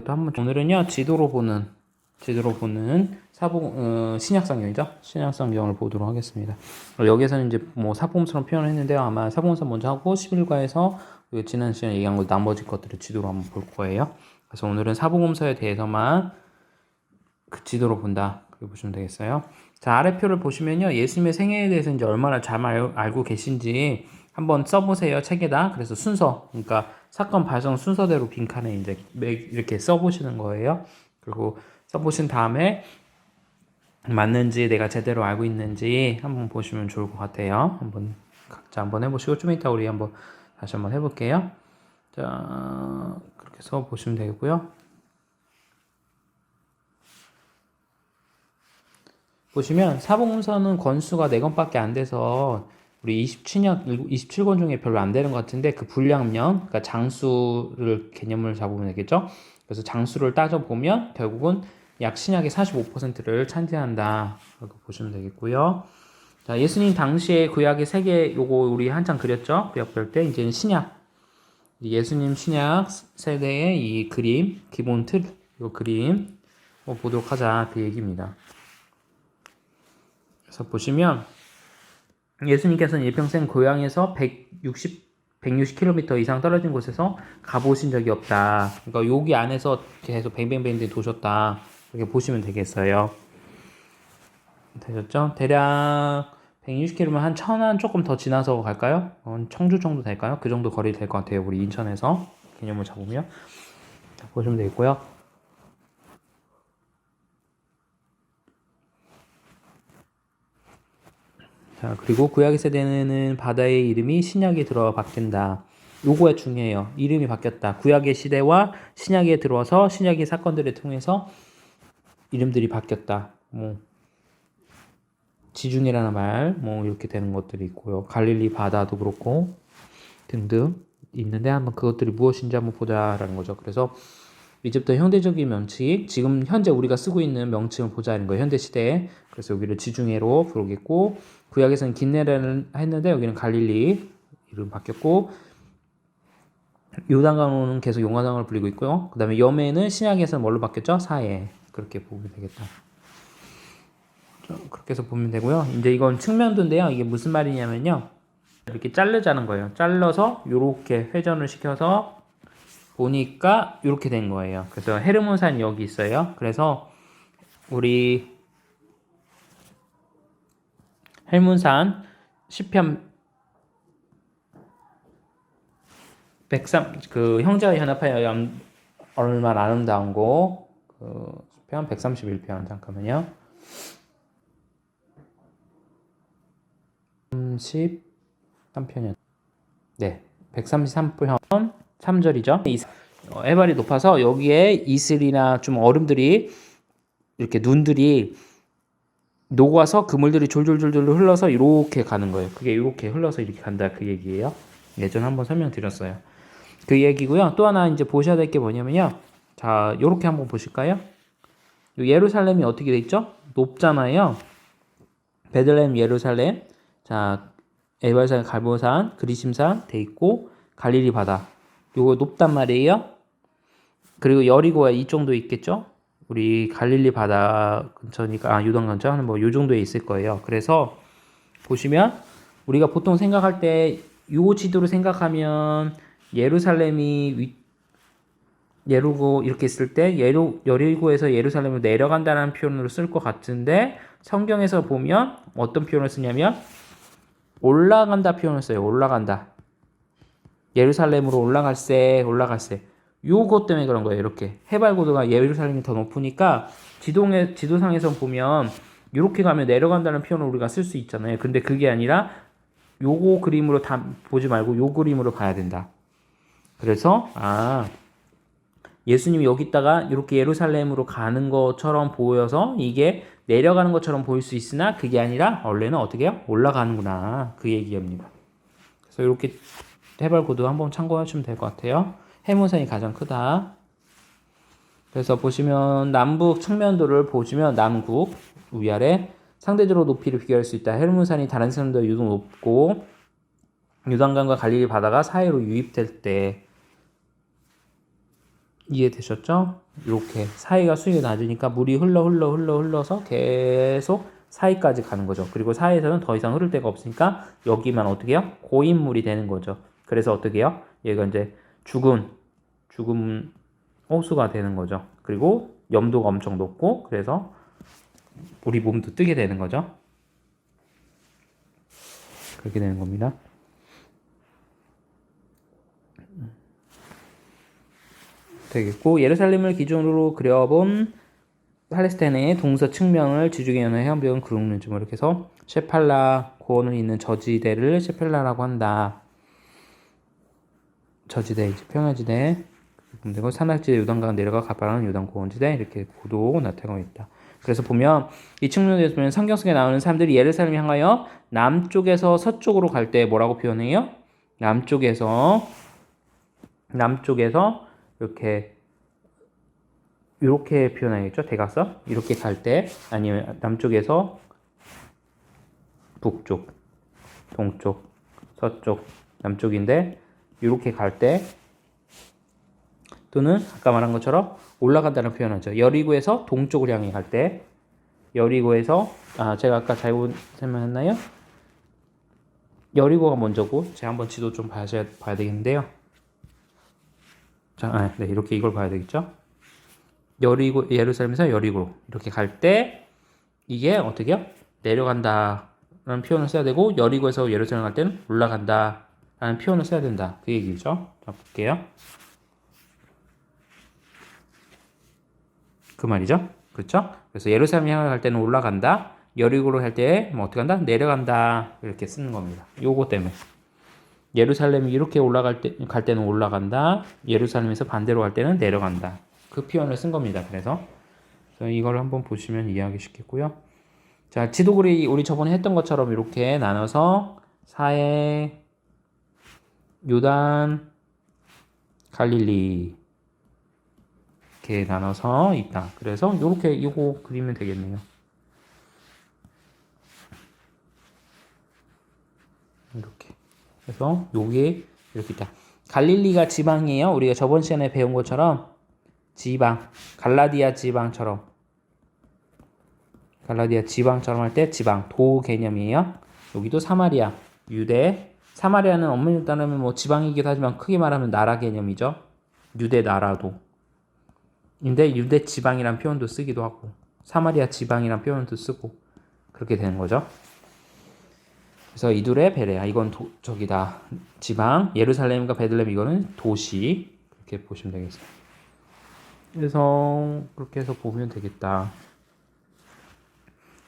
또 한번 오늘은요 지도로 보는 신약성경이죠. 신약성경을 보도록 하겠습니다. 여기에서는 이제 뭐 사복음서로 표현을 했는데요. 아마 사복음서 먼저 하고 11과에서 지난 시간에 얘기한 거 나머지 것들을 지도로 한번 볼 거예요. 그래서 오늘은 사복음서에 대해서만 그 지도로 본다. 그렇게 보시면 되겠어요. 자, 아래 표를 보시면요. 예수님의 생애에 대해서 이제 얼마나 잘 알고 계신지 한번 써보세요. 책에다. 그래서 순서, 그러니까 사건 발생 순서대로 빈칸에 이제 이렇게 써보시는 거예요. 그리고 써보신 다음에 맞는지 내가 제대로 알고 있는지 한번 보시면 좋을 것 같아요. 한번 각자 한번 해보시고 좀 이따 우리 한번 다시 한번 해볼게요. 자, 그렇게 써보시면 되고요. 보시면 사복음서는 권수가 4권밖에 안 돼서 우리 27권 중에 별로 안 되는 것 같은데 그 분량면, 그러니까 장수를 개념을 잡으면 되겠죠. 그래서 장수를 따져보면 결국은 약 신약의 45%를 차지한다. 라고 보시면 되겠고요. 자, 예수님 당시에 구약의 세계 요거 우리 한참 그렸죠. 구약 별 때 이제는 신약. 예수님 신약 세대의 이 그림, 기본 틀, 요 그림 보도록 하자. 그 얘기입니다. 그래서 보시면 예수님께서는 일평생 고향에서 160km 이상 떨어진 곳에서 가보신 적이 없다. 그러니까 여기 안에서 계속 뱅뱅뱅뱅 도셨다. 이렇게 보시면 되겠어요. 되셨죠? 대략 160km면 한 천안 조금 더 지나서 갈까요? 청주 정도 될까요? 그 정도 거리 될 것 같아요. 우리 인천에서 개념을 잡으면 보시면 되겠고요. 자, 그리고 구약의 세대는 바다의 이름이 신약에 들어와 바뀐다. 요거가 중요해요. 이름이 바뀌었다. 구약의 시대와 신약에 들어와서 신약의 사건들을 통해서 이름들이 바뀌었다. 뭐 지중해라는 말, 뭐 이렇게 되는 것들이 있고요. 갈릴리 바다도 그렇고 등등 있는데 한번 그것들이 무엇인지 한번 보자라는 거죠. 그래서 이제부터 현대적인 명칭, 지금 현재 우리가 쓰고 있는 명칭을 보자는 거예요. 현대 시대에. 그래서 여기를 지중해로 부르겠고 구약에서는 긴네라는 했는데 여기는 갈릴리 이름 바뀌었고 요단강으로는 계속 용화강을 불리고 있고요. 그 다음에 여매는 신약에서는 뭘로 바뀌었죠? 사해. 그렇게 보면 되겠다. 그렇게 해서 보면 되고요. 이제 이건 측면도인데요. 이게 무슨 말이냐면요. 이렇게 자르자는 거예요. 잘라서 이렇게 회전을 시켜서 보니까 이렇게 된 거예요. 그래서 헤르몬산이 여기 있어요. 그래서 우리 헬문산 시편 103 그 형제가 연합하여 얼마나 아름다운 거 시편 131편 잠깐만요. 33편이요. 네. 133편 3절이죠. 해발이 높아서 여기에 이슬이나 좀 얼음들이 이렇게 눈들이 녹아서 그물들이 졸졸졸졸 흘러서 이렇게 가는 거예요. 그게 이렇게 흘러서 이렇게 간다 그 얘기예요. 예전에 한번 설명드렸어요. 그 얘기고요. 또 하나 이제 보셔야 될 게 뭐냐면요. 자, 요렇게 한번 보실까요? 예루살렘이 어떻게 돼 있죠? 높잖아요. 베들레헴 예루살렘. 자, 에발산 갈보산 그리심산 돼 있고 갈릴리 바다. 요거 높단 말이에요. 그리고 여리고가 이 정도 있겠죠? 우리 갈릴리 바다 근처니까 요단 근처 뭐 요 정도에 있을 거예요. 그래서 보시면 우리가 보통 생각할 때 요 지도로 생각하면 예루살렘이 예루고 이렇게 있을 때 여리고에서 예루살렘으로 내려간다는 표현으로 쓸 것 같은데 성경에서 보면 어떤 표현을 쓰냐면 올라간다 표현을 써요. 올라간다. 예루살렘으로 올라갈세. 요것 때문에 그런 거예요. 이렇게 해발고도가 예루살렘이 더 높으니까 지도상에서 보면 이렇게 가면 내려간다는 표현을 우리가 쓸 수 있잖아요. 근데 그게 아니라 요거 그림으로 다 보지 말고 요 그림으로 봐야 된다. 그래서 예수님이 여기다가 이렇게 예루살렘으로 가는 것처럼 보여서 이게 내려가는 것처럼 보일 수 있으나 그게 아니라 원래는 어떻게 해요? 올라가는구나. 그 얘기입니다. 그래서 이렇게 해발고도 한번 참고하시면 될 것 같아요. 해문산이 가장 크다. 그래서 보시면 남북 측면도를 보시면 남국 위아래 상대적으로 높이를 비교할 수 있다. 해문산이 다른 산보다 유독 높고 요단강과 갈릴리 바다가 사이로 유입될 때 이해되셨죠? 이렇게 사이가 수위가 낮으니까 물이 흘러서 계속 사이까지 가는 거죠. 그리고 사이에서는 더 이상 흐를 데가 없으니까 여기만 어떻게 해요? 고인물이 되는 거죠. 그래서 어떻게 해요? 얘가 이제 죽은 호수가 되는 거죠. 그리고 염도가 엄청 높고 그래서 우리 몸도 뜨게 되는 거죠. 그렇게 되는 겁니다. 되겠고 예루살렘을 기준으로 그려본 팔레스타인의 동서 측면을 지중해 연해 해안변 그룹는지 이렇게 해서 셰팔라 고원을 있는 저지대를 셰팔라라고 한다. 저지대 이제 평야지대 그리고 산악지대 요단강 내려가 가파라는 요단 고원지대 이렇게 고도 나타나고 있다. 그래서 보면 이 측면에서 보면 성경 속에 나오는 사람들이 예루살렘 향하여 남쪽에서 서쪽으로 갈 때 뭐라고 표현해요? 남쪽에서 이렇게 표현하겠죠? 대각선 이렇게 갈 때 아니면 남쪽에서 북쪽, 동쪽, 서쪽, 남쪽인데 이렇게 갈 때 또는 아까 말한 것처럼 올라간다는 표현하죠. 여리고에서 동쪽을 향해 갈 때 여리고에서 제가 아까 잘못 설명했나요? 여리고가 먼저고 제가 한번 지도 좀 봐야 되겠는데요. 자, 네, 이렇게 이걸 봐야 되겠죠? 여리고 예루살렘에서 여리고로 이렇게 갈 때 이게 어떻게요? 내려간다라는 표현을 써야 되고 여리고에서 예루살렘 갈 때는 올라간다라는 표현을 써야 된다. 그 얘기죠. 자, 볼게요. 그 말이죠. 그렇죠? 그래서 예루살렘 향해 갈 때는 올라간다. 여리고로 할 때 뭐 어떻게 한다? 내려간다. 이렇게 쓰는 겁니다. 요거 때문에. 예루살렘이 이렇게 갈 때는 올라간다. 예루살렘에서 반대로 갈 때는 내려간다. 그 표현을 쓴 겁니다. 그래서 이걸 한번 보시면 이해하기 쉽겠고요. 자, 지도그리 우리 저번에 했던 것처럼 이렇게 나눠서 사해, 요단, 갈릴리 이렇게 나눠서 있다. 그래서 이렇게 이거 그리면 되겠네요. 이렇게. 그래서 요게 이렇게 있다. 갈릴리가 지방이에요. 우리가 저번 시간에 배운 것처럼 지방, 갈라디아 지방처럼 할 때 지방, 도 개념이에요. 여기도 사마리아, 유대. 사마리아는 엄밀히 따르면 뭐 지방이기도 하지만 크게 말하면 나라 개념이죠. 유대 나라도. 근데 유대 지방이란 표현도 쓰기도 하고 사마리아 지방이란 표현도 쓰고 그렇게 되는 거죠. 그래서 이둘의 베레아 이건 저기다 지방 예루살렘과 베들레헴 이거는 도시 그렇게 보시면 되겠어요. 그래서 그렇게 해서 보면 되겠다.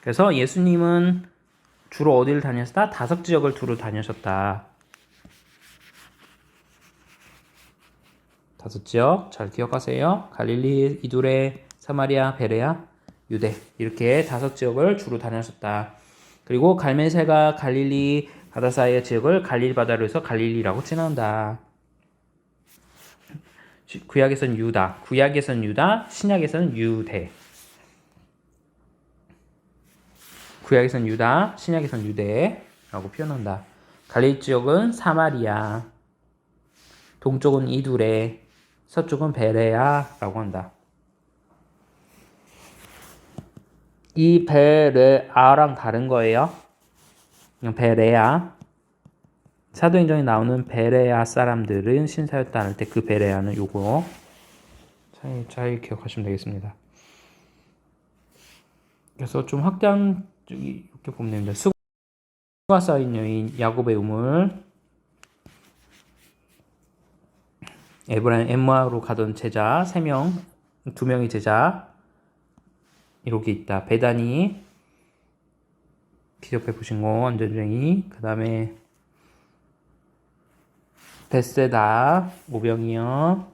그래서 예수님은 주로 어디를 다녔다? 5지역을 두루 다니셨다. 5지역 잘 기억하세요. 갈릴리, 이두레, 사마리아, 베레아, 유대 이렇게 5지역을 주로 다녔었다. 그리고 갈멜세가 갈릴리 바다 사이의 지역을 갈릴리 바다로 해서 갈릴리라고 칭한다. 구약에서는 유다, 신약에서는 유대. 구약에서는 유다, 신약에서는 유대라고 표현한다. 갈릴리 지역은 사마리아, 동쪽은 이두레, 서쪽은 베레아라고 한다. 이 베레아랑 다른 거예요. 베레아. 사도행전에 나오는 베레아 사람들은 신사였다 할 때 그 베레아는 요거 잘 기억하시면 되겠습니다. 그래서 좀 확장 이렇게 보면 됩니다. 수고가 쌓인 여인, 야곱의 우물, 에브라임 엠마로 가던 제자 3명, 2명의 제자 이렇게 있다. 베다니 기적 베푸신 거 안전쟁이 그 다음에 베세다 오병이어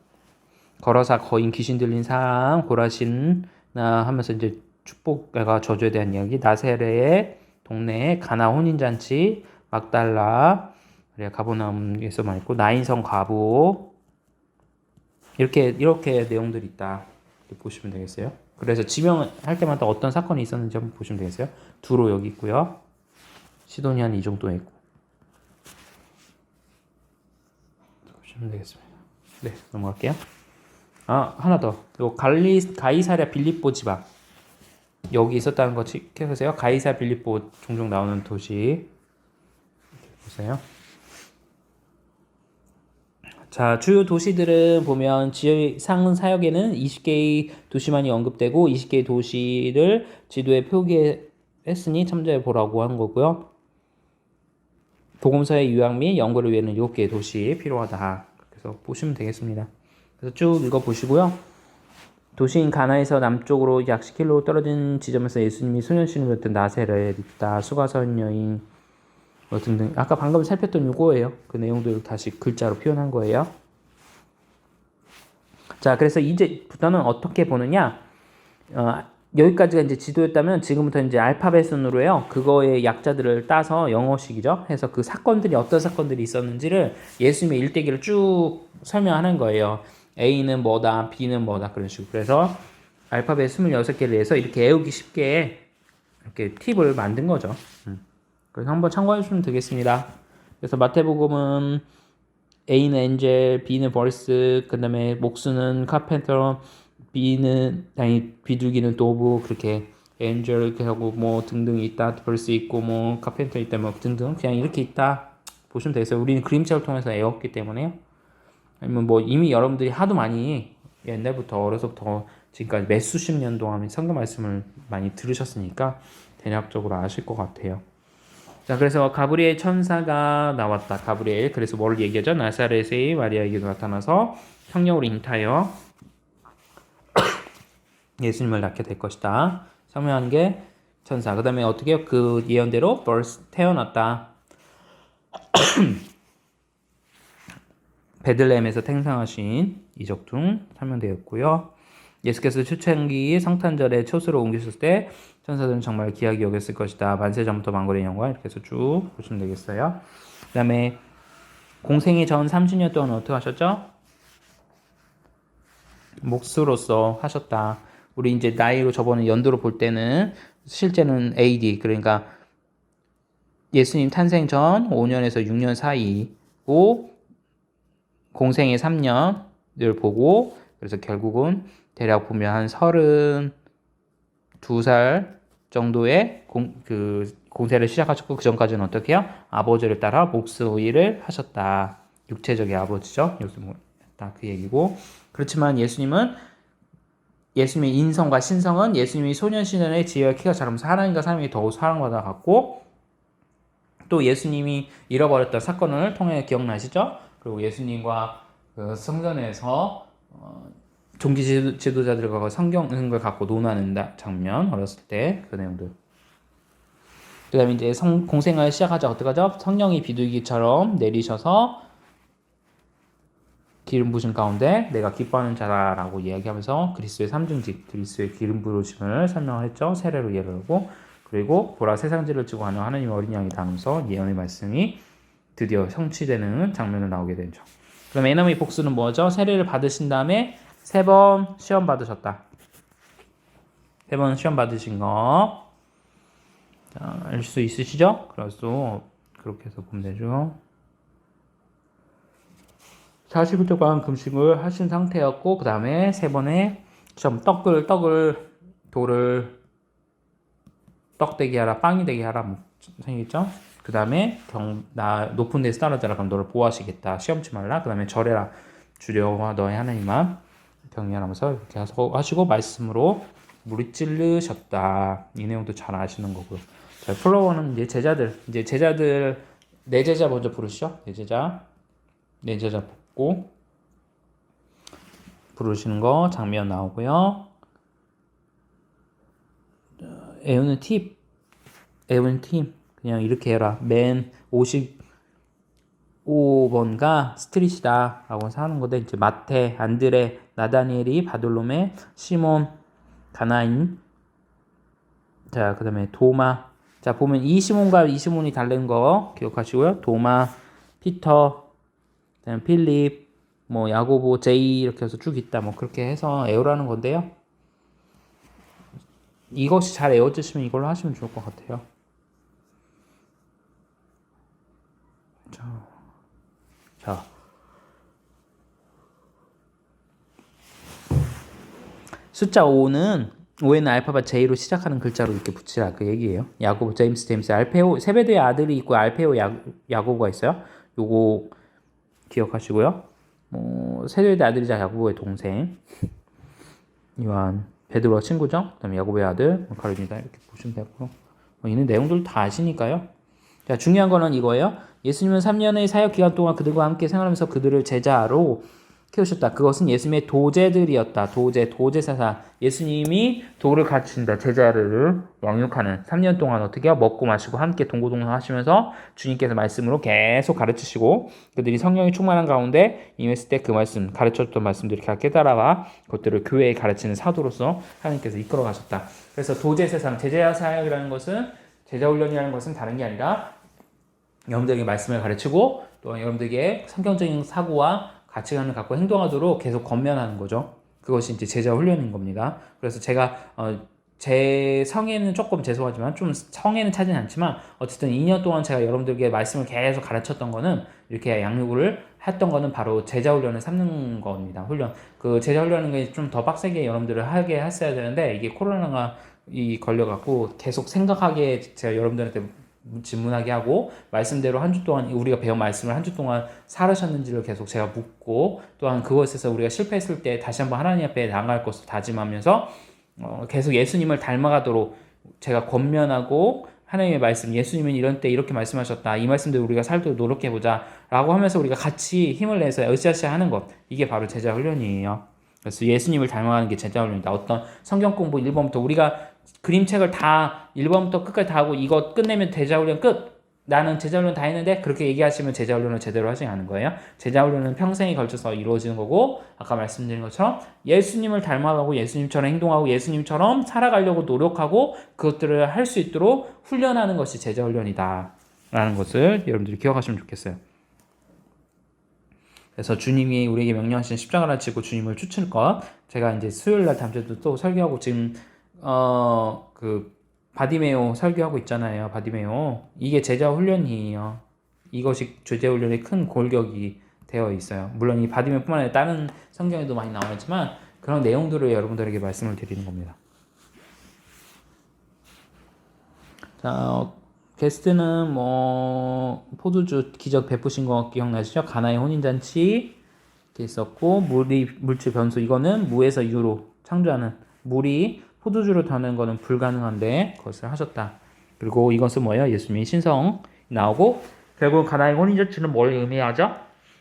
거러사 거인 귀신 들린 사람 고라신 하면서 이제 축복과 저주에 대한 이야기 나세레의 동네에 가나 혼인잔치 막달라 가버나움에서 말고 나인성 과부 이렇게 내용들이 있다. 이렇게 보시면 되겠어요. 그래서 지명할 때마다 어떤 사건이 있었는지 한번 보시면 되겠어요. 두로 여기 있고요. 시돈이 한 이 정도에 있고. 보시면 되겠습니다. 네, 넘어갈게요. 하나 더. 요 가이사랴 빌립보 지방. 여기 있었다는 거 체크해보세요. 가이사 빌립보 종종 나오는 도시. 보세요. 자, 주요 도시들은 보면 지상 사역에는 20개의 도시만이 언급되고 20개의 도시를 지도에 표기했으니 참조해 보라고 하는 거고요. 복음서의 요약 및 연구를 위해는 7개의 도시 필요하다. 그래서 보시면 되겠습니다. 그래서 쭉 읽어 보시고요. 도시인 가나에서 남쪽으로 약 10km 떨어진 지점에서 예수님이 소년신을 뵙던 나세렛 있다. 수가선 여인 뭐 등등. 아까 방금 살폈던 요거예요. 그 내용들 다시 글자로 표현한 거예요. 자, 그래서 이제부터는 어떻게 보느냐? 여기까지가 이제 지도였다면 지금부터 이제 알파벳 순으로요. 그거의 약자들을 따서 영어식이죠. 해서 그 사건들이 어떤 사건들이 있었는지를 예수님의 일대기를 쭉 설명하는 거예요. A는 뭐다, B는 뭐다 그런 식으로. 그래서 알파벳 26개를 해서 이렇게 외우기 쉽게 이렇게 팁을 만든 거죠. 그래서 한번 참고해 주시면 되겠습니다. 그래서 마태복음은 A는 엔젤, B는 벌스, 그 다음에 목수는 카펜터, 비둘기는 도브, 그렇게 엔젤 이렇게 하고 뭐 등등 있다, 벌스 있고 뭐 카펜터 있다, 뭐 등등 그냥 이렇게 있다 보시면 되겠어요. 우리는 그림책을 통해서 외웠기 때문에요. 아니면 뭐 이미 여러분들이 하도 많이 옛날부터 어려서부터 지금까지 몇 수십 년 동안 성경 말씀을 많이 들으셨으니까 대략적으로 아실 것 같아요. 자, 그래서 가브리엘 천사가 나왔다. 가브리엘. 그래서 뭘 얘기하죠? 나사렛의 마리아에게 나타나서 성령으로 잉타하여 예수님을 낳게 될 것이다. 설명한 게 천사. 그 다음에 어떻게 해요? 그 예언대로 태어났다. 베들레헴에서 태생하신 이적중 설명되었고요. 예수께서 초창기 성탄절에 초수로 옮기셨을 때 천사들은 정말 귀하게 여겼을 것이다. 만세 전부터 만골의 영광 이렇게 해서 쭉 보시면 되겠어요. 그 다음에 공생애 전 30년 동안 어떻게 하셨죠? 목수로서 하셨다. 우리 이제 나이로 저번에 연도로 볼 때는 실제는 AD 그러니까 예수님 탄생 전 5년에서 6년 사이고 공생애 3년을 보고 그래서 결국은 대략 보면 한 32살 정도의 공세를 시작하셨고 그 전까지는 어떻게 해요? 아버지를 따라 목수 일을 하셨다. 육체적인 아버지죠. 그 얘기고 그렇지만 예수님의 인성과 신성은 예수님이 소년 시절에 지혜와 키가 자라면서 하나님과 사람이 더욱 사랑받아 갔고 또 예수님이 잃어버렸던 사건을 통해 기억나시죠? 그리고 예수님과 그 성전에서 종기 지도자들과 성경을 갖고 논하는 장면 어렸을 때 그 내용들. 그 다음에 이제 공생을 시작하자 어떡하죠? 성령이 비둘기처럼 내리셔서 기름 부으신 가운데 내가 기뻐하는 자라라고 이야기하면서 그리스도의 삼중직, 그리스도의 기름 부으심을 설명했죠. 세례로 예를 들고 그리고 보라 세상지를 지고 가는 하나님의 어린 양이다 하면서 예언의 말씀이 드디어 성취되는 장면을 나오게 되죠. 그럼 에너미 복수는 뭐죠? 세례를 받으신 다음에 3번 시험 받으셨다. 3번 시험 받으신 거 알 수 있으시죠? 그래서 그렇게 해서 보면 되죠. 40일 동안 금식을 하신 상태였고 그 다음에 3번에 시험 돌을 떡되게 하라, 빵이 되게 하라 뭐 생겼죠? 그 다음에 높은 데서 떨어져라 그럼 너를 보호하시겠다. 시험치 말라. 그 다음에 절해라. 주여와 너의 하나님만 경외하면서 이렇게 하시고 말씀으로 무리찔르셨다. 이 내용도 잘 아시는 거고요. 자, 플로워는 이제 제자들 네 제자 먼저 부르시죠. 네 제자 뽑고 부르시는 거 장면 나오고요. 애우는 팁 그냥 이렇게 해라. 맨 55번가 스트릿이다 라고 하는 건데 이제 마태, 안드레, 나다니엘이 바돌로메, 시몬, 가나인 자, 그 다음에 도마 자, 보면 이 시몬과 이 시몬이 다른 거 기억하시고요. 도마, 피터, 그다음에 필립, 뭐 야고보, 제이 이렇게 해서 쭉 있다. 뭐 그렇게 해서 애우라는 건데요. 이것이 잘 애워지시면 이걸로 하시면 좋을 것 같아요. 자. 숫자 5에는 알파벳 J로 시작하는 글자로 이렇게 붙이라 그 얘기예요. 야고보, 제임스, 알페오, 세베드의 아들이 있고 알페오, 야고보가 있어요. 요거 기억하시고요. 세베드의 아들이자 야고보의 동생. 요한, 베드로가 친구죠. 그다음에 야고보의 아들, 가룟니다. 이렇게 보시면 되고. 있는 내용들 다 아시니까요. 자, 중요한 거는 이거예요. 예수님은 3년의 사역 기간 동안 그들과 함께 생활하면서 그들을 제자로 키우셨다. 그것은 예수님의 도제들이었다. 도제사사. 예수님이 도를 갖춘다. 제자를 양육하는 3년 동안 어떻게 해요? 먹고 마시고 함께 동고동락 하시면서 주님께서 말씀으로 계속 가르치시고 그들이 성령이 충만한 가운데 임했을 때 그 말씀, 가르쳤던 말씀들을 깨달아와 그것들을 교회에 가르치는 사도로서 하나님께서 이끌어 가셨다. 그래서 도제사상, 제자 사역이라는 것은 제자 훈련이라는 것은 다른 게 아니라 여러분들에게 말씀을 가르치고 또 여러분들에게 성경적인 사고와 가치관을 갖고 행동하도록 계속 권면하는 거죠. 그것이 이제 제자 훈련인 겁니다. 그래서 제가 제 성에는 조금 죄송하지만 좀 성에는 차지는 않지만 어쨌든 2년 동안 제가 여러분들에게 말씀을 계속 가르쳤던 거는 이렇게 양육을 했던 거는 바로 제자 훈련을 삼는 겁니다. 훈련. 그 제자 훈련은 게 좀 더 빡세게 여러분들을 하게 했어야 되는데 이게 코로나가 걸려갖고 계속 생각하게 제가 여러분들한테 질문하게 하고 말씀대로 한 주 동안 우리가 배운 말씀을 한 주 동안 살으셨는지를 계속 제가 묻고 또한 그것에서 우리가 실패했을 때 다시 한번 하나님 앞에 나아갈 것을 다짐하면서 계속 예수님을 닮아가도록 제가 권면하고 하나님의 말씀, 예수님은 이런 때 이렇게 말씀하셨다. 이 말씀대로 우리가 살도록 노력해보자 라고 하면서 우리가 같이 힘을 내서 으쌰으쌰 하는 것, 이게 바로 제자 훈련이에요. 그래서 예수님을 닮아가는 게 제자 훈련이다. 어떤 성경 공부 1번부터 우리가 그림책을 다 1번부터 끝까지 다 하고 이거 끝내면 제자 훈련 끝! 나는 제자 훈련 다 했는데 그렇게 얘기하시면 제자 훈련을 제대로 하지 않은 거예요. 제자 훈련은 평생에 걸쳐서 이루어지는 거고 아까 말씀드린 것처럼 예수님을 닮아가고 예수님처럼 행동하고 예수님처럼 살아가려고 노력하고 그것들을 할 수 있도록 훈련하는 것이 제자 훈련이다 라는 것을 여러분들이 기억하시면 좋겠어요. 그래서 주님이 우리에게 명령하신 십자가를 지고 주님을 쫓을 것, 제가 이제 수요일날 다음 주에도 또 설교하고 지금 그 바디메오 설교하고 있잖아요. 바디메오. 이게 제자 훈련이에요. 이것이 제자 훈련의 큰 골격이 되어 있어요. 물론 이 바디메오뿐만 아니라 다른 성경에도 많이 나오지만 그런 내용들을 여러분들에게 말씀을 드리는 겁니다. 자, 게스트는 포도주 기적 베푸신 거 기억나시죠? 가나의 혼인잔치 이렇게 있었고 물질 변수 이거는 무에서 유로 창조하는 물이 포도주로 변하는 거는 불가능한데 그것을 하셨다. 그리고 이것은 뭐예요? 예수님의 신성 나오고 결국 가나의 혼인잔치는 뭘 의미하죠?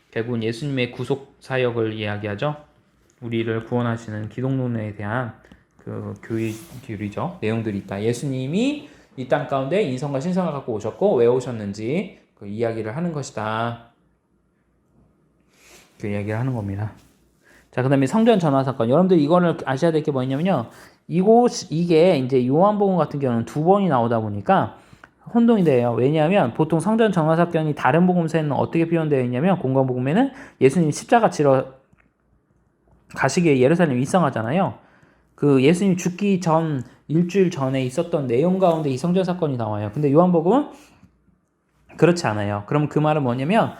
결국은 예수님의 구속 사역을 이야기하죠. 우리를 구원하시는 기독론에 대한 그 교리죠. 내용들이 있다. 예수님이 이 땅 가운데 인성과 신성을 갖고 오셨고 왜 오셨는지 그 이야기를 하는 것이다. 그 이야기를 하는 겁니다. 자, 그 다음에 성전 전화 사건. 여러분들 이거를 아셔야 될 게 뭐냐면요. 이게 이제 요한복음 같은 경우는 2번이 나오다 보니까 혼동이 돼요. 왜냐하면 보통 성전 전화 사건이 다른 복음서에는 어떻게 표현되어 있냐면 공관복음에는 예수님이 십자가 지러 가시기에 예루살렘 입성하잖아요. 그 예수님 죽기 전 일주일 전에 있었던 내용 가운데 이 성전 사건이 나와요. 근데 요한복음은 그렇지 않아요. 그럼 그 말은 뭐냐면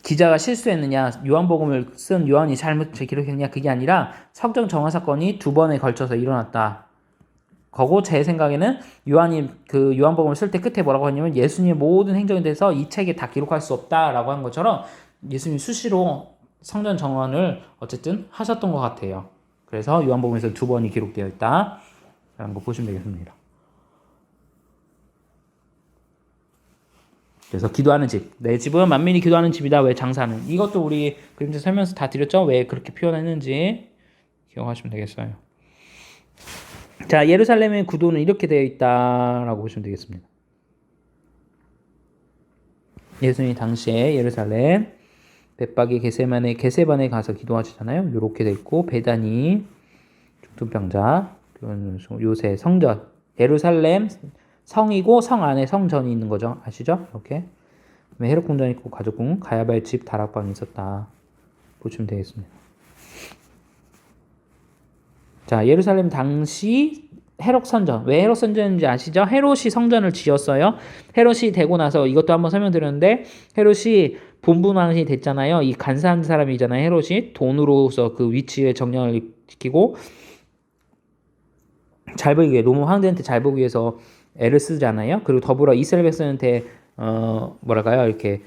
기자가 실수했느냐, 요한복음을 쓴 요한이 잘못 기록했느냐 그게 아니라 성전 정화 사건이 2번에 걸쳐서 일어났다. 거고 제 생각에는 요한이 그 요한복음을 쓸 때 끝에 뭐라고 했냐면 예수님의 모든 행정에 대해서 이 책에 다 기록할 수 없다라고 한 것처럼 예수님 수시로 성전 정화를 어쨌든 하셨던 것 같아요. 그래서 요한복음에서 2번이 기록되어 있다라는 거 보시면 되겠습니다. 그래서 기도하는 집. 내 집은 만민이 기도하는 집이다. 왜 장사는? 이것도 우리 그림자 설명서 다 드렸죠? 왜 그렇게 표현했는지 기억하시면 되겠어요. 자, 예루살렘의 구도는 이렇게 되어 있다라고 보시면 되겠습니다. 예수님이 당시에 예루살렘 벳박이 게세반에 가서 기도하시잖아요. 이렇게 돼 있고 베다니 중풍병자 요새 성전 예루살렘 성이고 성 안에 성전이 있는 거죠. 아시죠? 이렇게 헤롯 궁전 있고 가족궁 가야바의 집 다락방이 있었다. 보시면 되겠습니다. 자, 예루살렘 당시 헤롯 선전. 왜 헤롯 선전인지 아시죠? 헤롯이 성전을 지었어요. 헤롯이 되고 나서 이것도 한번 설명드렸는데 헤롯이 분분왕신이 됐잖아요. 이 간사한 사람이잖아요. 헤롯이 돈으로서 그 위치에 정량을 지키고 잘 보이기 위해 로마 황제한테 잘 보기 위해서 애를 쓰잖아요. 그리고 더불어 이스라엘 백성한테 뭐랄까요? 이렇게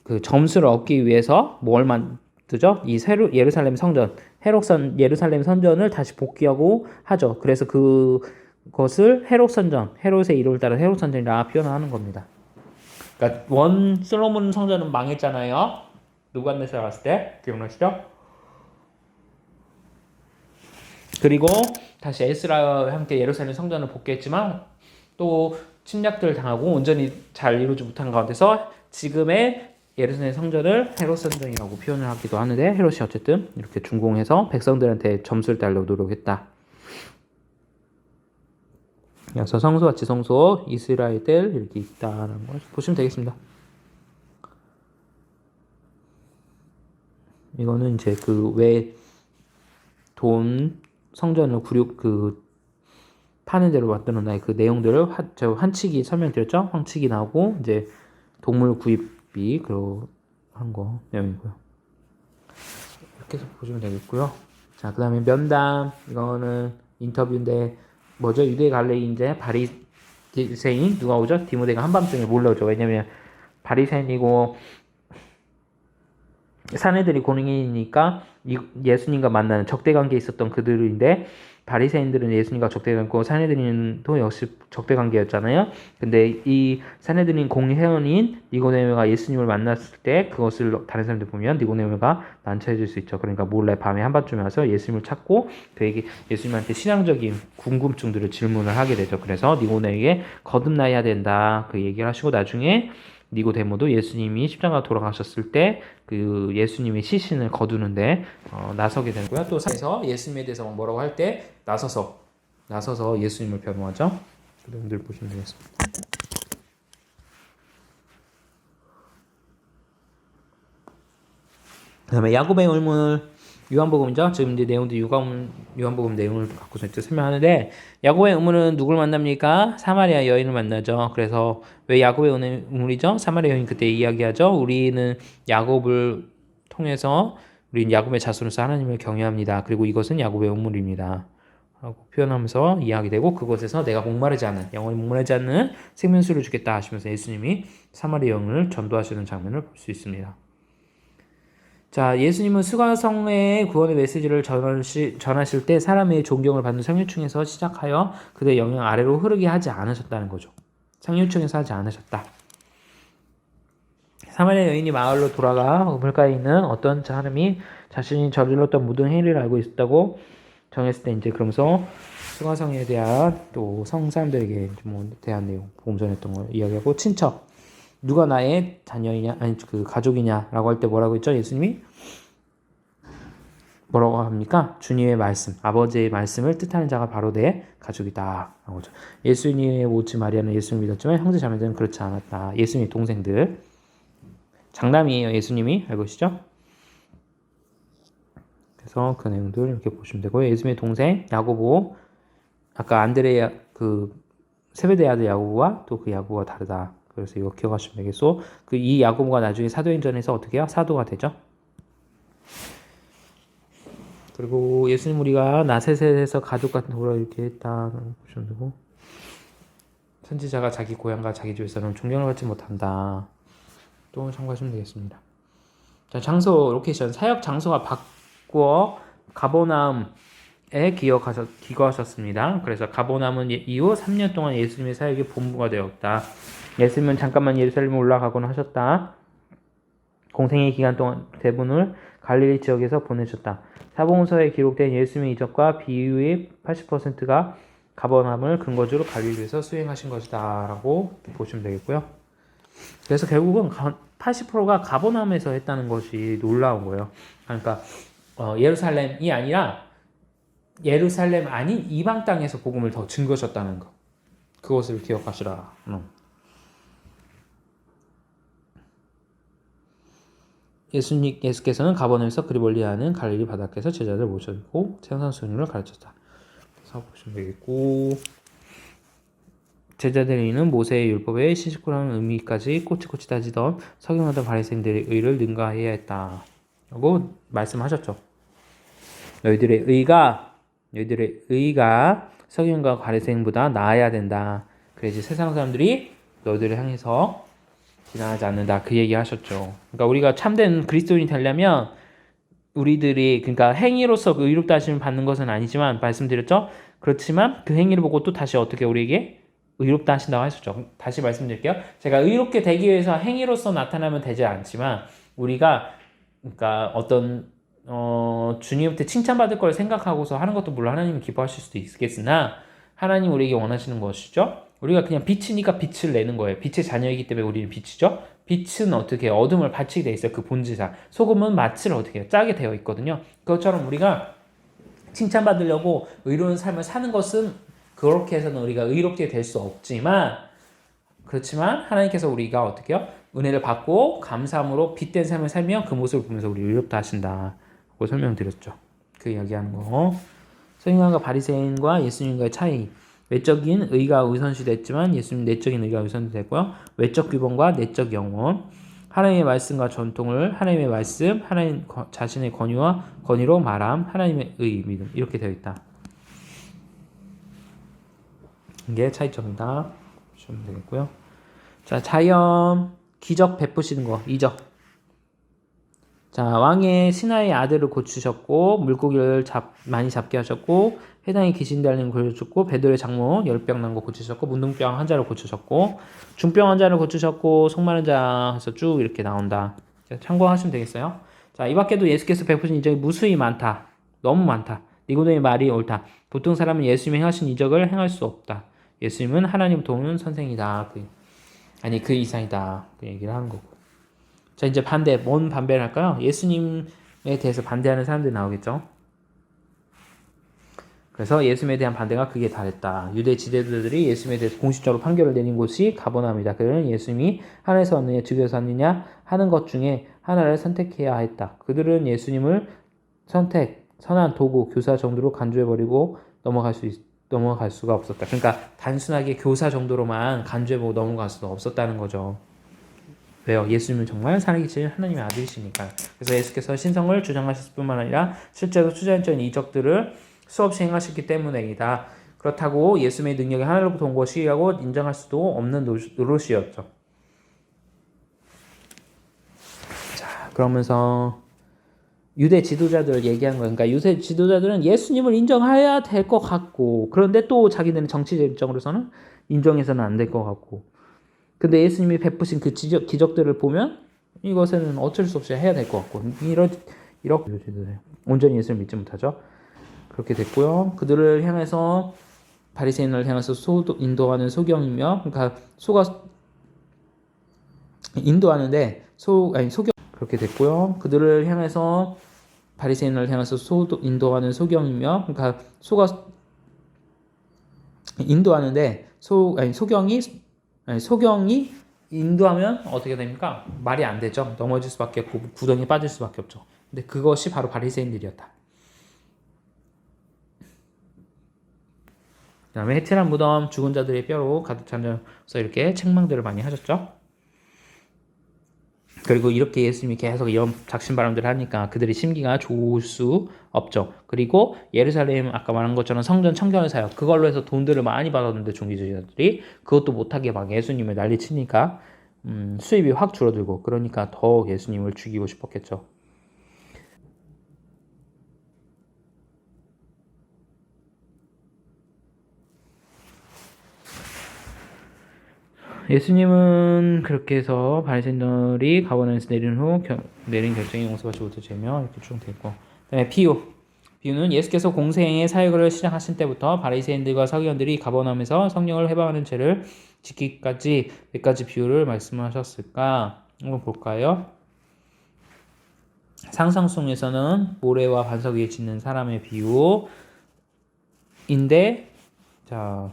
그 점수를 얻기 위해서 뭘 만드죠? 이 새로 예루살렘 성전, 헤롯선 예루살렘 선전을 다시 복귀하고 하죠. 그래서 그것을 헤롯 선전, 헤롯의 이름을 따라 헤롯 선전이라 표현하는 겁니다. 그러니까 원 솔로몬 성전은 망했잖아요. 누부갓네살 왔을 때 기억나시죠? 그리고 다시 에스라와 함께 예루살렘 성전을 복귀했지만 또 침략들 당하고 온전히 잘 이루지 못한 가운데서 지금의 예루살렘 성전을 헤롯 성전이라고 표현을 하기도 하는데 헤롯이 어쨌든 이렇게 준공해서 백성들한테 점수를 따려고 노력했다. 그래서 성소와 지성소 이스라엘들 이렇게 있다라는 걸 보시면 되겠습니다. 이거는 이제 그 왜 돈 성전을 파는 대로 만들어놔 그 내용들을 저 환칙이 설명드렸죠? 환칙이 나오고 이제 동물 구입비 한 거 내용이고요. 이렇게 해서 보시면 되겠고요. 자, 그다음에 면담 이거는 인터뷰인데 뭐죠? 유대 갈릴리인데 바리새인 누가 오죠? 디모데가 한밤중에 몰려오죠. 왜냐면 바리새인이고 사내들이 고능이니까 예수님과 만나는 적대관계에 있었던 그들인데 바리새인들은 예수님과 적대관계고 사내들인도 역시 적대관계였잖아요. 근데 이 사내들인 공회원인 니고데모가 예수님을 만났을 때 그것을 다른 사람들 보면 니고데모가 난처해질 수 있죠. 그러니까 몰래 밤에 한밤중에 와서 예수님을 찾고 그에게 예수님한테 신앙적인 궁금증들을 질문을 하게 되죠. 그래서 니고데모에게 거듭나야 된다 그 얘기를 하시고 나중에 니고데모도 예수님이 십자가 돌아가셨을 때 그 예수님의 시신을 거두는데 나서게 되고요. 또 그래서 예수님에 대해서 뭐라고 할 때 나서서 예수님을 변호하죠. 그 내용들 보시면 되겠습니다. 그다음에 야곱의 의문을 요한복음이죠. 지금 이제 내용도 요한복음 내용을 갖고서 이제 설명하는데 야곱의 의문은 누굴 만납니까? 사마리아 여인을 만나죠. 그래서 왜 야곱의 의문이죠? 사마리아 여인 그때 이야기하죠. 우리는 야곱을 통해서 우리는 야곱의 자손으로서 하나님을 경외합니다. 그리고 이것은 야곱의 의문입니다. 라고 표현하면서 이야기되고 그곳에서 내가 영원히 목마르지 않는 생명수를 주겠다 하시면서 예수님이 사마리아 여인을 전도하시는 장면을 볼 수 있습니다. 자, 예수님은 수가성의 구원의 메시지를 전하실 때 사람의 존경을 받는 상류층에서 시작하여 그들의 영향 아래로 흐르게 하지 않으셨다는 거죠. 상류층에서 하지 않으셨다. 사마리아 여인이 마을로 돌아가 우물가에 있는 어떤 사람이 자신이 저질렀던 모든 행위를 알고 있었다고 정했을 때 이제 그러면서 수가성에 대한 또 성 사람들에게 대한 내용 봉전했던 걸 이야기하고 친척 누가 나의 자녀이냐 아니 그 가족이냐라고 할 때 뭐라고 했죠? 예수님이 뭐라고 합니까? 주님의 말씀, 아버지의 말씀을 뜻하는 자가 바로 내 가족이다. 라고 하죠. 예수님의 오지 마리아는 예수님을 믿었지만 형제 자매들은 그렇지 않았다. 예수님의 동생들 장남이에요. 예수님이 알고 계시죠? 그래서 그 내용들 이렇게 보시면 되고요. 예수님의 동생 야고보 아까 안드레아 그 세베대 아들 야고보와 또 그 야고보가 다르다. 그래서 이거 기억하시면 되겠소. 이 야고보가 나중에 사도행전에서 어떻게 해요? 사도가 되죠. 그리고 예수님 우리가 나세셋에서 가족 같은 도라 이렇게 했다 보시면 되고 선지자가 자기 고향과 자기 집에서는 존경을 받지 못한다. 또 참고하시면 되겠습니다. 자, 장소 로케이션 사역 장소가 바꾸어 가버나움에 기거하셨습니다. 그래서 가버나움은 이후 3년 동안 예수님의 사역의 본부가 되었다. 예수님은 잠깐만 예루살렘에 올라가곤 하셨다. 공생의 기간 동안 대부분을 갈릴리 지역에서 보내셨다. 사복음서에 기록된 예수님의 이적과 비유의 80%가 가버나움을 근거지로 갈릴리에서 수행하신 것이다 라고 보시면 되겠고요. 그래서 결국은 80%가 가버나움에서 했다는 것이 놀라운 거예요. 그러니까 예루살렘이 아니라 예루살렘 아닌 이방 땅에서 복음을 더 증거하셨다는 거. 그것을 기억하시라. 예수께서는 가버나움에서 그리 멀리 하는 갈릴리 바닷가에서 제자들을 모셔고 생선 수율을 가르쳤다. 그래서 보시면 되겠고 제자들이는 모세의 율법에 시시콜하는 의미까지 꼬치꼬치 따지던 서경하던 바리새인들의 의를 능가해야 했다. 라고 말씀하셨죠. 너희들의 의가 서경과 바리새인보다 나아야 된다. 그래야지 세상 사람들이 너희들을 향해서 비난하지 않는다. 그 얘기 하셨죠. 그러니까 우리가 참된 그리스도인이 되려면 우리들이 그러니까 행위로서 그 의롭다 하심을 받는 것은 아니지만 말씀드렸죠. 그렇지만 그 행위를 보고 또 다시 어떻게 우리에게 의롭다 하신다고 하셨죠. 다시 말씀드릴게요. 제가 의롭게 되기 위해서 행위로서 나타나면 되지 않지만 우리가 그러니까 어떤 주님한테 칭찬받을 걸 생각하고서 하는 것도 물론 하나님이 기뻐하실 수도 있겠으나 하나님 우리에게 원하시는 것이죠. 우리가 그냥 빛이니까 빛을 내는 거예요. 빛의 자녀이기 때문에 우리는 빛이죠. 빛은 어떻게 어둠을 바치게 돼 있어요. 그 본질상. 소금은 맛을 어떻게 해요? 짜게 되어 있거든요. 그것처럼 우리가 칭찬받으려고 의로운 삶을 사는 것은 그렇게 해서는 우리가 의롭게 될 수 없지만 그렇지만 하나님께서 우리가 어떻게 해요? 은혜를 받고 감사함으로 빛된 삶을 살면 그 모습을 보면서 우리 의롭다 하신다고 설명드렸죠. 그 이야기하는 거. 서기관과 바리새인과 예수님과의 차이. 외적인 의가 우선시됐지만 예수님 내적인 의가 우선시됐고요. 외적 규범과 내적 영혼. 하나님의 말씀과 전통을 하나님의 말씀, 하나님 자신의 권위로 말함, 하나님의 의, 믿음 이렇게 되어 있다. 이게 차이점이다. 보시면 되겠고요. 자, 자연 기적 베푸시는 거 2절. 자, 왕의 신하의 아들을 고치셨고 물고기를 많이 잡게 하셨고 회당에 귀신 달린 걸 고치셨고 베드로의 장모 10병 난 거 고치셨고 문둥병 환자를 고치셨고 중병 환자를 고치셨고 속 마른 자 해서 쭉 이렇게 나온다. 참고하시면 되겠어요. 자, 이 밖에도 예수께서 베푸신 이적이 무수히 많다. 너무 많다. 니고데의 말이 옳다. 보통 사람은 예수님이 행하신 이적을 행할 수 없다. 예수님은 하나님 도우는 선생이다. 그 이상이다. 그 얘기를 하는 거고. 자, 이제 반대. 뭔 반대를 할까요? 예수님에 대해서 반대하는 사람들이 나오겠죠. 그래서 예수님에 대한 반대가 크게 다랬다. 유대 지도자들이 예수님에 대해서 공식적으로 판결을 내린 곳이 가버나움이다. 그들은 예수님이 하늘에서 왔느냐 지구에서 왔느냐 하는 것 중에 하나를 선택해야 했다. 그들은 예수님을 선한 도구, 교사 정도로 간주해버리고 넘어갈 수가 없었다. 그러니까 단순하게 교사 정도로만 간주해보고 넘어갈 수가 없었다는 거죠. 왜요? 예수님은 정말 살아계신 하나님의 아들이시니까. 그래서 예수께서 신성을 주장하셨을 뿐만 아니라 실제로 수자연적인 이적들을 수없이 행하셨기 때문이다. 그렇다고 예수님의 능력이 하늘로부터 온 것이라고 인정할 수도 없는 노릇이었죠. 자, 그러면서 유대 지도자들 얘기한 거예요. 그러니까 유대 지도자들은 예수님을 인정해야 될 것 같고 그런데 또 자기들은 정치적 입장으로서는 인정해서는 안 될 것 같고 근데 예수님이 베푸신 그 기적들을 보면 이것은 어쩔 수 없이 해야 될 것 같고 이렇게 온전히 예수를 믿지 못하죠. 그렇게 됐고요. 그들을 향해서 바리새인을 향해서 인도하는 소경이며 그러니까 인도하는데 소경 그렇게 됐고요. 그들을 향해서 바리새인을 향해서 인도하는 소경이며 그러니까 인도하는데 소경이 인도하면 어떻게 됩니까? 말이 안 되죠. 넘어질 수밖에 없고 구덩이에 빠질 수밖에 없죠. 근데 그것이 바로 바리새인들이었다. 그 다음에 해체란 무덤 죽은 자들의 뼈로 가득 차서 이렇게 책망들을 많이 하셨죠. 그리고 이렇게 예수님이 계속 이런 작심바람들을 하니까 그들의 심기가 좋을 수 없죠. 그리고 예루살렘 아까 말한 것처럼 성전 청결 사역 그걸로 해서 돈들을 많이 받았는데 종교지도자들이 그것도 못하게 막 예수님을 난리치니까 수입이 확 줄어들고 그러니까 더 예수님을 죽이고 싶었겠죠. 예수님은 그렇게 해서 바리새인들이 가버나움에서 내린 결정이 용서받지 못해 죄며 이렇게 쭉 됐고 그다음에 비유는 예수께서 공생의 사역을 시작하신 때부터 바리새인들과 서기관들이 가버나움에서 성령을 해방하는 죄를 지키기까지 몇 가지 비유를 말씀하셨을까 한번 볼까요? 상상 속에서는 모래와 반석 위에 짓는 사람의 비유인데 자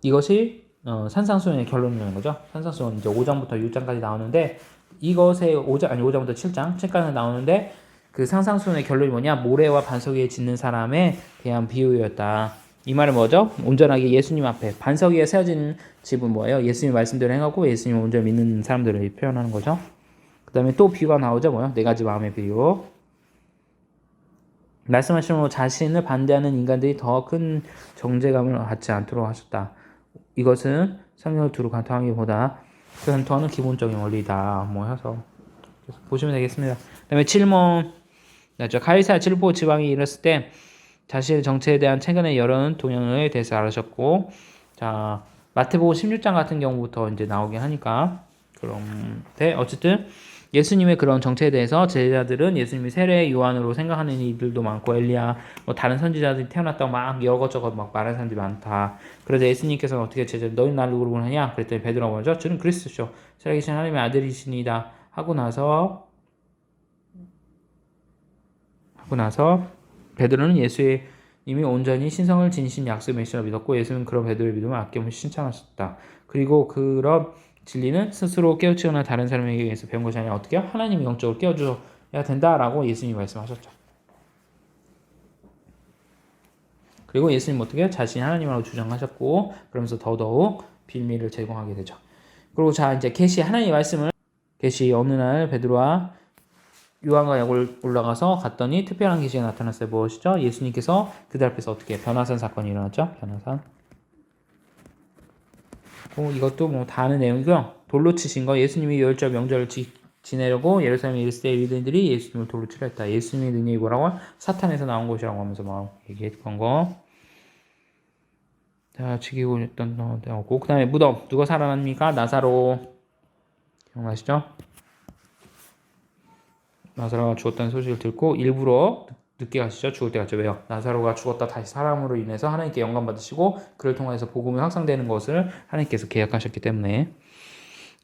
이것이 산상수훈의 결론이라는 거죠. 산상수훈 이제 5장부터 6장까지 나오는데 이것의 5장부터 7장까지 나오는데 그 상상론의 결론이 뭐냐? 모래와 반석 위에 짓는 사람에 대한 비유였다. 이 말은 뭐죠? 온전하게 예수님 앞에 반석 위에 세워진 집은 뭐예요? 예수님 말씀대로 행하고 예수님을 온전히 믿는 사람들을 표현하는 거죠. 그 다음에 또 비유가 나오죠. 뭐요? 네 가지 마음의 비유. 말씀하신 대로 자신을 반대하는 인간들이 더 큰 정죄감을 갖지 않도록 하셨다. 이것은 성경을 두루 관통하기보다 관통하는 기본적인 원리다. 뭐 해서 보시면 되겠습니다. 그 다음에 7번 가이사 칠보 지방이 일었을 때 자신의 정체에 대한 최근의 여론 동향에 대해서 알으셨고, 자 마태복음 16장 같은 경우부터 이제 나오긴 하니까 그런데 어쨌든 예수님의 그런 정체에 대해서 제자들은 예수님이 세례 요한으로 생각하는 이들도 많고 엘리야 뭐 다른 선지자들이 태어났다고 막 이것저것 막 말하는 사람들이 많다. 그래서 예수님께서는 어떻게 제자 너희 나를 누구로 하냐 그랬더니 베드로가 뭐죠? 주는 그리스도시요 살아계신 하나님의 아들이시니다 하고 나서 베드로는 예수의 이미 온전히 신성을 지니신 약속의 메시아로 믿었고 예수는 그런 베드로의 믿음을 아낌없이 칭찬하셨다. 그리고 그런 진리는 스스로 깨우치거나 다른 사람에게 의해서 배운 것이 아니라 어떻게 하나님이 영적으로 깨워줘야 된다라고 예수님이 말씀하셨죠. 그리고 예수님 어떻게 자신이 하나님이라고 주장하셨고 그러면서 더더욱 빌미를 제공하게 되죠. 그리고 자 이제 계시 하나님의 말씀을 계시 어느 날 베드로와 요한과 올라가서 갔더니 특별한 계시가 나타났어요. 무엇이죠? 예수님께서 그들 앞에서 어떻게 변화산 사건이 일어났죠? 변화산. 이것도 뭐 다 아는 내용이고요. 돌로 치신 거 예수님이 유월절 명절을 지내려고 예루살렘에 이르을 때 유대인들이 예수님을 돌로 치려 했다. 예수님의 능력이 뭐라고? 사탄에서 나온 것이라고 하면서 막 얘기했던 거. 자, 죽이고 있던 거고 그 다음에 무덤 누가 살아납니까? 나사로 기억나시죠? 나사로가 죽었다는 소식을 듣고 일부러 늦게 가시죠. 죽을 때 갔죠. 왜요? 나사로가 죽었다 다시 사람으로 인해서 하나님께 영광 받으시고 그를 통해서 복음이 확산되는 것을 하나님께서 계약하셨기 때문에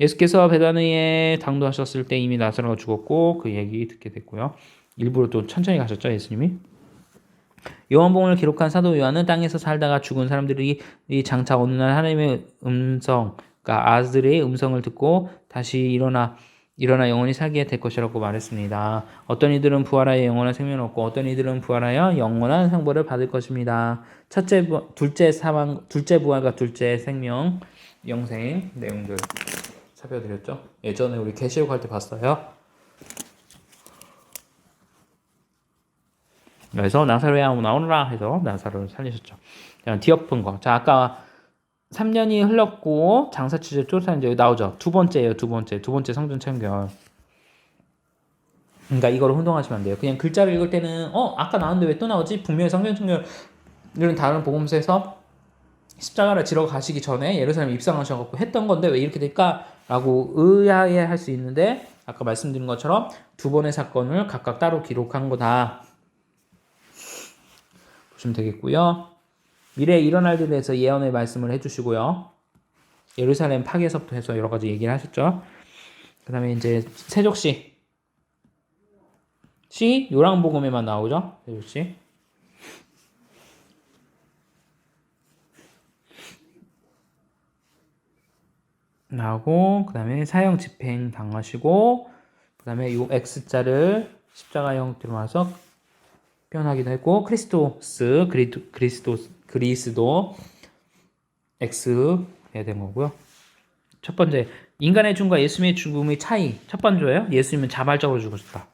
예수께서 베다니에 당도하셨을 때 이미 나사로가 죽었고 그 얘기 듣게 됐고요. 일부러 또 천천히 가셨죠. 예수님이. 요한복음을 기록한 사도 요한은 땅에서 살다가 죽은 사람들이 장차 어느 날 하나님의 음성, 그러니까 아들의 음성을 듣고 다시 일어나 영원히 살게 될 것이라고 말했습니다. 어떤 이들은 부활하여 영원한 생명을 얻고 어떤 이들은 부활하여 영원한 상벌을 받을 것입니다. 둘째 사망, 둘째 부활과 둘째 생명, 영생 내용들 살펴드렸죠. 예전에 우리 계시록 할 때 봤어요. 그래서 나사로야 나오너라 해서 나사로를 살리셨죠. 뒤엎은 거. 자 아까 3년이 흘렀고 장사치제 쫓아낸 적 나오죠. 두 번째예요. 두 번째 성전 청결. 그러니까 이거를 혼동하시면 안 돼요. 그냥 글자를 읽을 때는 아까 나왔는데 왜 또 나오지? 분명히 성전 청결은 다른 복음서에서 십자가를 지러 가시기 전에 예루살렘 입성하셔갖고 했던 건데 왜 이렇게 될까라고 의아해할 수 있는데 아까 말씀드린 것처럼 두 번의 사건을 각각 따로 기록한 거다 보시면 되겠고요. 미래에 일어날 일에 대해서 예언의 말씀을 해주시고요. 예루살렘 파괴서부터 해서 여러 가지 얘기를 하셨죠. 그 다음에 이제 세족시 요랑복음에만 나오죠. 세족시 나오고 그 다음에 사형 집행 당하시고 그 다음에 요 X자를 십자가 형태로 와서 표현하기도 했고 그리스도 X 해야 되는 거고요. 첫 번째 인간의 죽음과 예수님의 죽음의 차이 첫 번째예요. 예수님은 자발적으로 죽으셨다.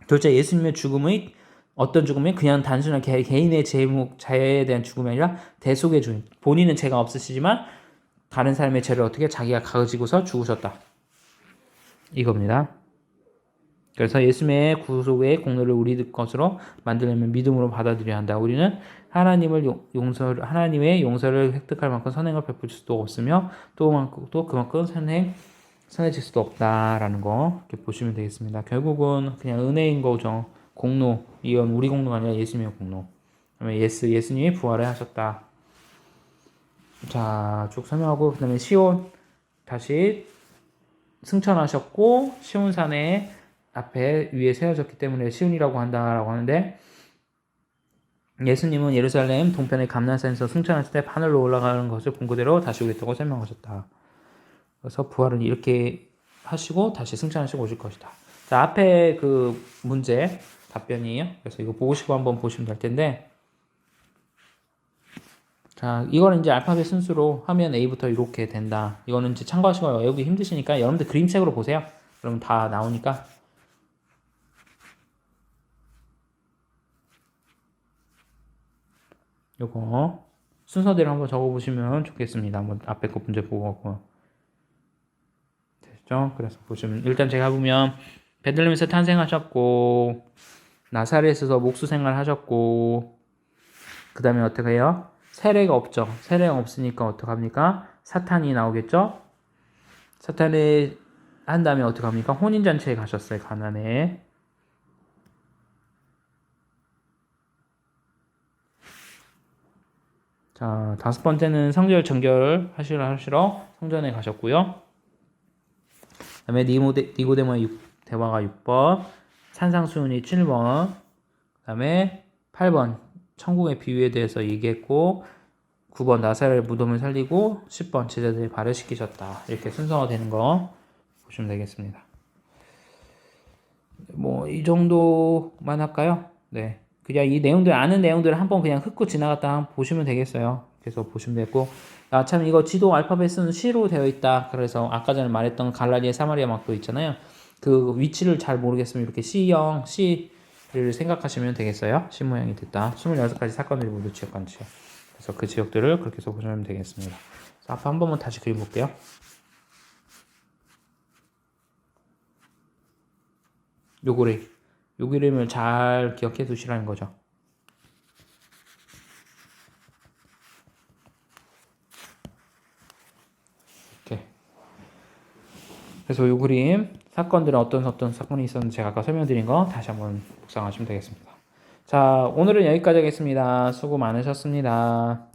둘째 예수님의 죽음의 어떤 죽음이 그냥 단순한 개인의 자해에 대한 죽음이 아니라 대속의 죽음. 본인은 죄가 없으시지만 다른 사람의 죄를 어떻게 자기가 가지고서 죽으셨다. 이겁니다. 그래서 예수님의 구속의 공로를 우리 것으로 만들려면 믿음으로 받아들여야 한다. 우리는 하나님의 용서를 획득할 만큼 선행을 베풀 수도 없으며 또 그만큼 선해질 수도 없다라는 거 이렇게 보시면 되겠습니다. 결국은 그냥 은혜인 거죠. 공로, 이건 우리 공로가 아니라 예수님의 공로. 그다음에 예수님이 부활을 하셨다. 자, 쭉 설명하고 그다음에 시온 다시 승천하셨고 시온산에 앞에 위에 세워졌기 때문에 시온이라고 한다라고 하는데 예수님은 예루살렘 동편의 감난산에서 승천하실 때 하늘로 올라가는 것을 본 그대로 다시 오겠다고 설명하셨다. 그래서 부활은 이렇게 하시고 다시 승천하시고 오실 것이다. 자, 앞에 그 문제 답변이에요. 그래서 이거 보시고 한번 보시면 될 텐데, 자, 이거는 이제 알파벳 순서로 하면 A부터 이렇게 된다. 이거는 이제 참고하시고 외우기 힘드시니까 여러분들 그림책으로 보세요. 그러면 다 나오니까. 요거 순서대로 한번 적어보시면 좋겠습니다. 한번 앞에 거 문제 보고 하고. 됐죠? 그래서 보시면 일단 제가 보면 베들레헴에서 탄생하셨고 나사렛에서 목수 생활 하셨고 그 다음에 어떻게 해요? 세례가 없죠. 세례가 없으니까 어떡합니까? 사탄이 나오겠죠? 사탄이 한 다음에 어떡합니까? 혼인잔치에 가셨어요. 가나안에. 자, 다섯 번째는 성결 정결 하시러 성전에 가셨고요. 그 다음에 니고데모의 대화가 6번, 산상수훈이 7번, 그 다음에 8번 천국의 비유에 대해서 얘기했고 9번 나사렛 무덤을 살리고 10번 제자들이 발효시키셨다. 이렇게 순서가 되는 거 보시면 되겠습니다. 뭐 이 정도만 할까요? 네. 그냥 이 내용들 아는 내용들을 한번 그냥 훑고 지나갔다 보시면 되겠어요. 그래서 보시면 되고 아 참 이거 지도 알파벳은 C로 되어 있다. 그래서 아까 전에 말했던 갈라디아 사마리아 막도 있잖아요. 그 위치를 잘 모르겠으면 이렇게 C형, C를 생각하시면 되겠어요. C 모양이 됐다. 26가지 사건들이 모두 지역관지요. 그래서 그 지역들을 그렇게 써보시면 되겠습니다. 앞에 한 번만 다시 그려볼게요. 요 그림을 잘 기억해 두시라는 거죠. 이렇게. 그래서 요 그림 사건들은 어떤 사건이 있었는지 제가 아까 설명드린 거 다시 한번 묵상하시면 되겠습니다. 자, 오늘은 여기까지 하겠습니다. 수고 많으셨습니다.